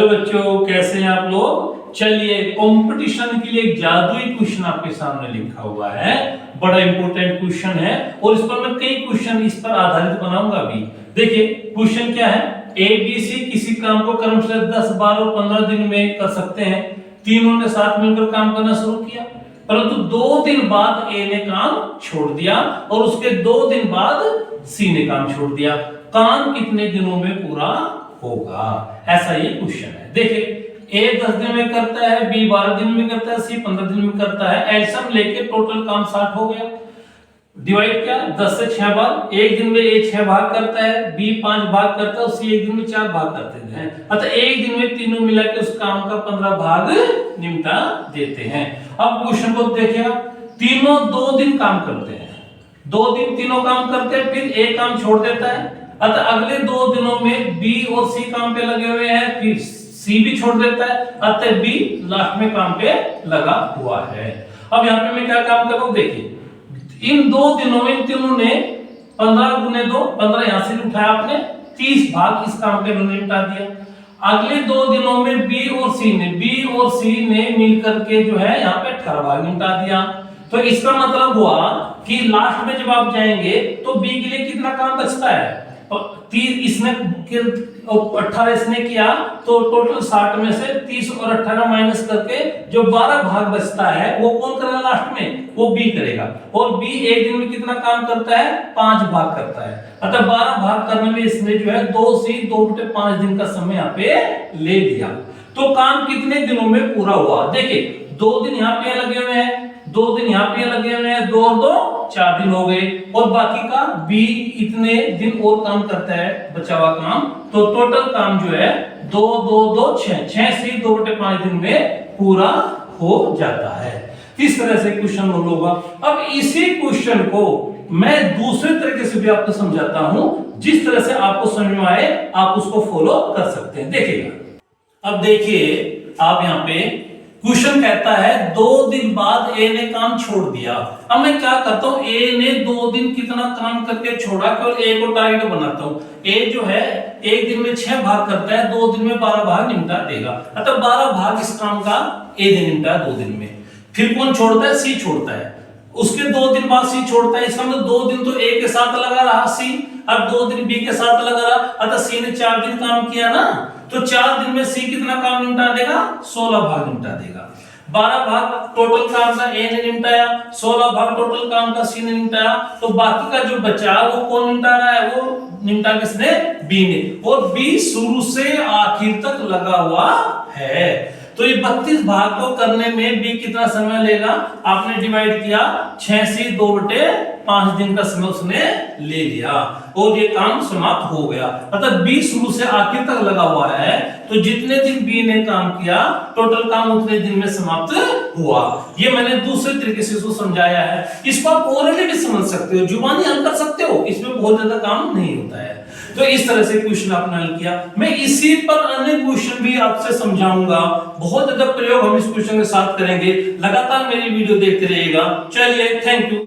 Hello बच्चों, कैसे हैं आप लोग। चलिए, कंपटीशन के लिए एक जादुई क्वेश्चन आपके सामने लिखा हुआ है। बड़ा इंपॉर्टेंट क्वेश्चन है और इस पर मैं कई क्वेश्चन इस पर आधारित बनाऊंगा भी। देखिए क्वेश्चन क्या है। ए बी सी किसी काम को क्रमशः 10, 12 और 15 दिन में कर सकते हैं। तीनों ने साथ मिलकर काम करना शुरू किया, परंतु 2 दिन बाद ए ने काम छोड़ दिया और उसके 2 दिन बाद सी ने काम छोड़ दिया। काम कितने दिनों में पूरा होगा, ऐसा ये क्वेश्चन है। देखिए ए 10 दिन में करता है, बी 12 दिन में करता है, सी 15 दिन में करता है। एलसीएम लेके टोटल काम 60 हो गया। डिवाइड क्या, 10 से 6 बार। एक दिन में ए 6 भाग करता है, बी 5 भाग करता है और सी एक दिन में 4 भाग करते हैं। अतः एक दिन में तीनों मिला के उस काम का 15 भाग निपटा देते हैं। अब क्वेश्चन को देखिएगा, तीनों 2 दिन काम करते हैं। 2 दिन तीनों काम करते हैं, फिर ए काम छोड़ देता है। अतः अगले 2 दिनों में बी और सी काम पे लगे हुए हैं, फिर सी भी छोड़ देता है। अतः बी लास्ट में काम पे लगा हुआ है। अब यहाँ पे मैं क्या काम कर रहा हूं, देखिए इन 2 दिनों में इन तीनों ने 15 गुने 2, 15 यहां से उठाया आपने, 30 भाग इस काम पे निपटा दिया। अगले 2 दिनों में बी और सी ने मिलकर के जो है यहाँ पे 18 भाग निपटा दिया। तो इसका मतलब हुआ कि लास्ट में जब आप जाएंगे तो बी के लिए कितना काम बचता है। 30 इसने 18 इसने किया, तो टोटल 60 में से 30 और 18 माइनस करके जो 12 भाग बचता है वो कौन करेगा लास्ट में, वो बी करेगा। और बी एक दिन में कितना काम करता है, 5 भाग करता है। अतः 12 भाग करने में इसने जो है 2/5 दिन का समय यहाँ पे ले लिया। तो काम कितने दिनों में पूरा हुआ। देखिए 2 दिन यहाँ पे लगे हुए हैं, 2 दिन यहाँ पे लगे हुए हैं, 2 और 2 4 दिन हो गए और बाकी का बी इतने दिन और काम करता है बचा हुआ काम। तो टोटल काम जो है 2 2 2 6 से 2/5 दिन में पूरा हो जाता है। इस तरह से क्वेश्चन होगा। अब इसी क्वेश्चन को मैं दूसरे तरीके से भी आपको समझाता हूं, जिस तरह से आपको समझ में आए आप उसको फॉलो कर सकते हैं। देखिएगा, अब देखिए आप यहाँ पे क्वेश्चन कहता है 2 दिन बाद ए ने काम छोड़ दिया। अब मैं क्या करता हूं, ए ने 2 दिन कितना काम करके छोड़ा, केवल ए को टारगेट बनाता हूं। ए जो है एक दिन में 6 भाग करता है, 2 दिन में 12 भाग निपटा देगा। अतः 12 भाग इस काम का ए ने निपटा 2 दिन में। फिर कौन छोड़ता है, सी छोड़ता है। उसके 2 दिन बाद सी छोड़ता है। इसका मतलब 2 दिन तो ए के साथ लगा रहा सी, अब 2 दिन बी के साथ लगा रहा। अतः सी ने 4 दिन काम किया ना, तो 4 दिन में सी कितना काम निपटा देगा, 16 भाग निपटा देगा। 12 भाग टोटल काम का ए ने निपटाया, 16 भाग टोटल काम का सी ने निपटाया। तो बाकी का जो बचा वो कौन निपटा रहा है, वो निपटा किसने, बी ने। और बी शुरू से आखिर तक लगा हुआ है। तो ये 32 भाग को करने में बी कितना समय लेगा, आपने डिवाइड किया, 6 से 2/5 दिन का समय उसने ले लिया और ये काम समाप्त हो गया। अतः बी शुरू से आखिर तक लगा हुआ है, तो जितने दिन बी ने काम किया टोटल काम उतने दिन में समाप्त हुआ। ये मैंने दूसरे तरीके से इसको समझाया है। इसको आप ओरली भी समझ सकते हो, जुबानी हल कर सकते हो, इसमें बहुत ज्यादा काम नहीं होता है। तो इस तरह से क्वेश्चन आपने हल किया। मैं इसी पर अन्य क्वेश्चन भी आपसे समझाऊंगा। बहुत ज्यादा प्रयोग हम इस क्वेश्चन के साथ करेंगे। लगातार मेरी वीडियो देखते रहिएगा। चलिए, थैंक यू।